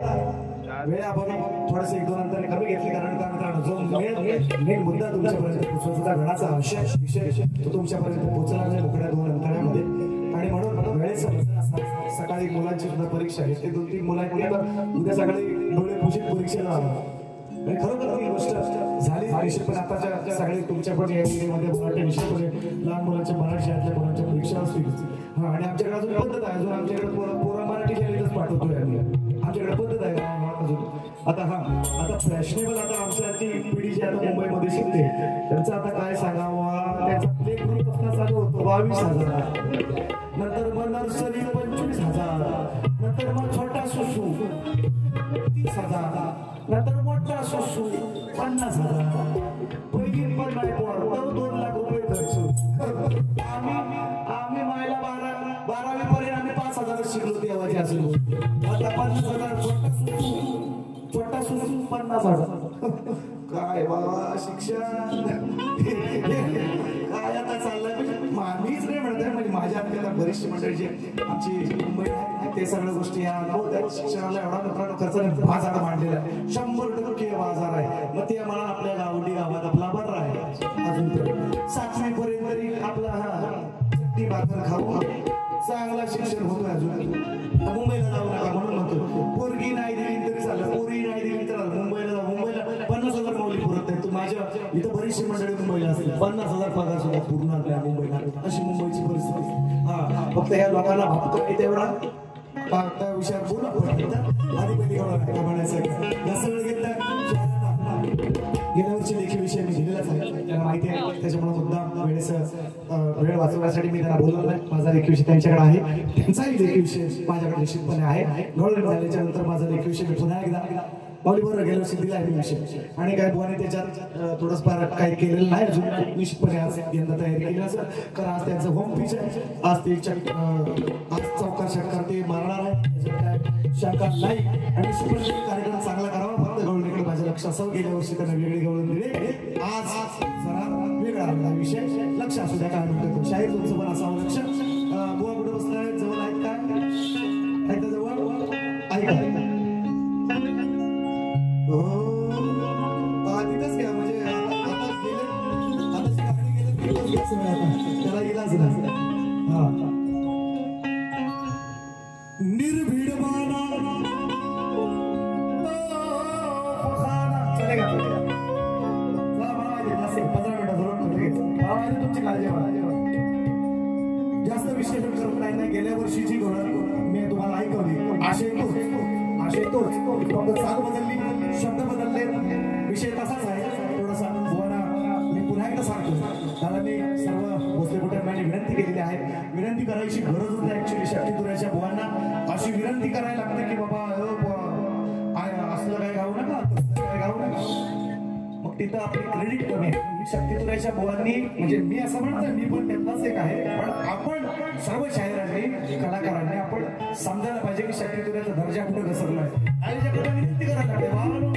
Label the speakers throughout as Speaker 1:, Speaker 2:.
Speaker 1: वेळ आपण थोडंसं एक दोन अंतराने कमी घेतली कारण का मित्रांनो जो मेन मुद्दा तुमच्यापर्यंत पोहोचवण्याचा घराचा विषय तो तुमच्यापर्यंत पोहोचला नाही मोकळ्या दोन अंतरामध्ये. आणि म्हणून वेळेचं सकाळी मुलांची सुद्धा परीक्षा आहे ते 2-3 मुलांनी तर उद्या सकाळी डोळे पुशीत परीक्षेला खरोखर ही गोष्ट झाली विषय. पण आताच्या सगळे तुमच्या पण या मध्ये विषय पण लहान मुलांच्या मराठी शाळेतल्या मुलांच्या परीक्षा असतील. हा आणि आमच्याकडे अजून पद्धत आहे, अजून आमच्याकडे पोरं मराठी शाळेतच पाठवतोय आम्ही. आमच्याकडे पद्धत आहे अजून. आता फॅशनेबल आता आमच्याची पिढी जी आता मुंबईमध्ये शिकते त्यांचं आता काय सांगावं. त्यांचा प्ले ग्रुप असणं चालू होतो 22,000, नंतर मग नर्सरी 25,000, नंतर मग छोटा सुसू 30,000, नंतर मोठा सुसू 50,000, पहिली पण नाही पोर 2 लाख रुपये खर्च. आम्ही मायला 12वी पर्यंत आम्ही 5,000 शिकलो तेव्हाची असेल. आता 50,000 छोटा सुसू 50,000. काय बाबा शिक्षण काय आता चाललंय. मीच नाही म्हणत म्हणजे माझ्या आपल्याला बरीचशी मंडळी जी आमची मुंबई ते सगळ्या गोष्टी या शिक्षणाला एवढा मित्रांनो खर्च बाजार मांडलेला आहे. 100% बाजार आहे. मग ते मला आपल्या गावडी गावात आपला बरा आहे. अजून 7वी पर्यंत तरी आपला ती भाकर खाऊ चांगला शिक्षण होतोय. अजून मुंबईला जाऊ नका म्हणून म्हणतो. पोरगी नाही दिली तरी चालेल, पोरी नाही दिली तर मुंबईला 50,000 माऊली पुरत नाही. तू माझ्या इथं बरीचशी मंडळी मुंबईला असेल 50,000 पगार सुद्धा पूर्ण आपल्या मुंबईला अशी मुंबईची परिस्थिती. हा फक्त ह्या लोकांना भागतो तेवढा त्या विषयावर बोला आधी कधी म्हणायचं दसरा घेतला. गेल्या वर्षी देखील विषय मी दिलेलाच आहे त्यांना माहिती आहे. त्याच्यामुळे मुद्दा वेळ वाचवण्यासाठी मी त्यांना बोललो नाही. माझा लेखी विषय त्यांच्याकडे आहे, त्यांचाही लेखी विषय माझ्याकडे निश्चितपणे आहे. गौरव झाल्याच्या नंतर माझा लेखी विषय मी पुन्हा एकदा माऊलीबरोबर गेल्या वर्षी दिला आहे विषय. आणि काय बुवाने त्याच्यात थोडंच फार काही केलेलं नाही अजून. निश्चितपणे आज यंदा तयारी केली असेल कारण आज त्यांचं होम पिच आहे. आज ते आज चौकार षटकार ते मारणार आहे. काय शंका नाही आणि निश्चितपणे कार्यक्रम चांगला करावा. फक्त गवळणीकडे माझ्या लक्ष असावं. गेल्या वर्षी त्यांना वेगळी गवळण दिली, आज जरा वेगळा विषय लक्ष असू द्या. काय म्हणतो शाहीर तुमचं पण असावं लक्ष. बुवा कुठे बसलाय जवळ आहेत काय ऐकता जवळ ऐका तिथंच घ्या म्हणजे आता गेले त्याला इलाज नाही. हा निर्भीड तुमची काळजी जास्त विषय करत नाही. गेल्या वर्षीची घोडा मी तुम्हाला ऐकवली. आशय तोच फक्त चाल बदलली, शब्द बदलले, विषय तसाच आहे. थोडासा बुवाना मी पुन्हा एकदा सांगतो त्याला मी सर्व भोसले कुटुंबांनी विनंती केलेली आहे. विनंती करायची गरज होती ऍक्च्युली शक्तीपुराच्या बुवांना अशी विनंती करायला लागते की बाबा असलं काय गाऊ नका, तसलं काय गाऊ नका. मग तिथं आपली क्रेडिट कमी आहे. शक्तीपुराच्या बुवांनी म्हणजे मी असं म्हणतोय मी पण त्यातलाच एक आहे. पण आपण सर्व शाहिरांनी कलाकारांनी आपण समजायला पाहिजे की शक्तीपुराचा दर्जा कुठे घसरला आहे. विनंती करायला लागते बोलू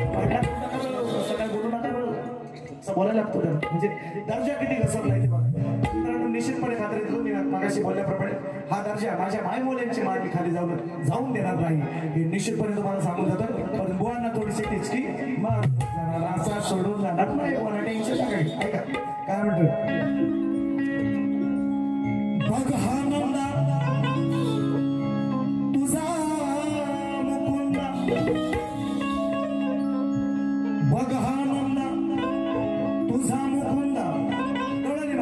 Speaker 1: नका असं बोलायला लागतो. म्हणजे दर्जा किती घसरला आहे ते बघा. निश्चितपणे खात्री देतो मी मागाशी बोलल्याप्रमाणे हा दर्जा माझ्या मायमोल्यांची मागणी खाली जाऊन देणार नाही हे निश्चितपणे तुम्हाला सांगून जातो. पण बुवांना थोडीशी टिचकी मग असा सोडून जाणार नाही. मला टेन्शन नाही. ऐका काय म्हणतो बघ हा नंदा तुझा मुकुंदा, बघ हा नंदा तुझा मुकुंदा कळलं नाही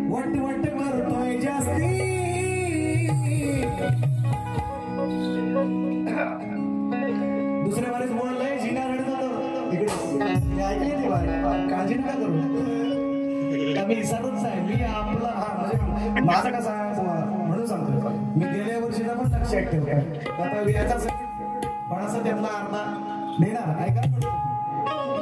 Speaker 1: म्हणताय वट करतोय जास्ती. दुसऱ्या बारीच बोललंय जिना रडत इकडे ऐकले ते काळजी नका करू. मी विसरतच नाही. मी आपला म्हणजे माझा कसा म्हणून सांगतो मी गेल्या वर्षीचा पण लक्षात ठेवतो. आता याचा पण असं त्यातला अर्धा देणार ऐका.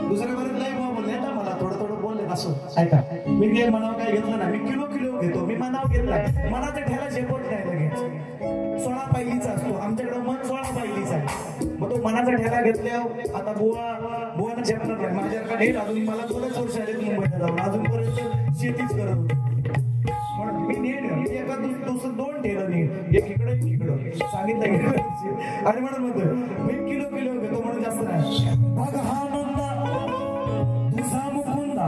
Speaker 1: दुसऱ्या बारीत नाही बोलले ना मला थोडं बोलले असं ऐका. मी ते मनाव काय घेतलं ना. मी किलो घेतो. मी मनाव घेतला मनाचा ठेला झेपत नाही लगेच. 16 पायलीचा असतो आमच्याकडे. मन 16 पायलीचा आहे. मग तो मनाचा ठेला घेतल्यावर आता बुवानं झेपणार नाही माझ्याकडे. अजून मला 2च वर्ष आले मुंबईला जाऊन अजूनपर्यंत शेतीच करत होती. पण मी नीट एका दुसरं दोन ठेलं नीट एक इकडं एक इकडं सांगितलं आणि म्हणून म्हणतोय मी किलो घेतो म्हणून जास्त नाही मग हा नंदा तुझा मुकुंदा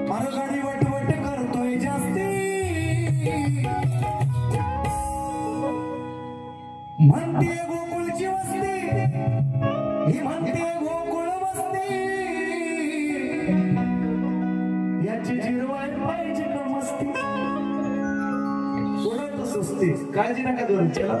Speaker 1: मारगाडी वटवट करतोय जास्ती म्हणते गोकुळची वस्ती ही म्हणते गोकुळ वस्ती याची जिरवाय पाहिजे का मस्ती कोणाचं सुस्ती काळजी नका करू चला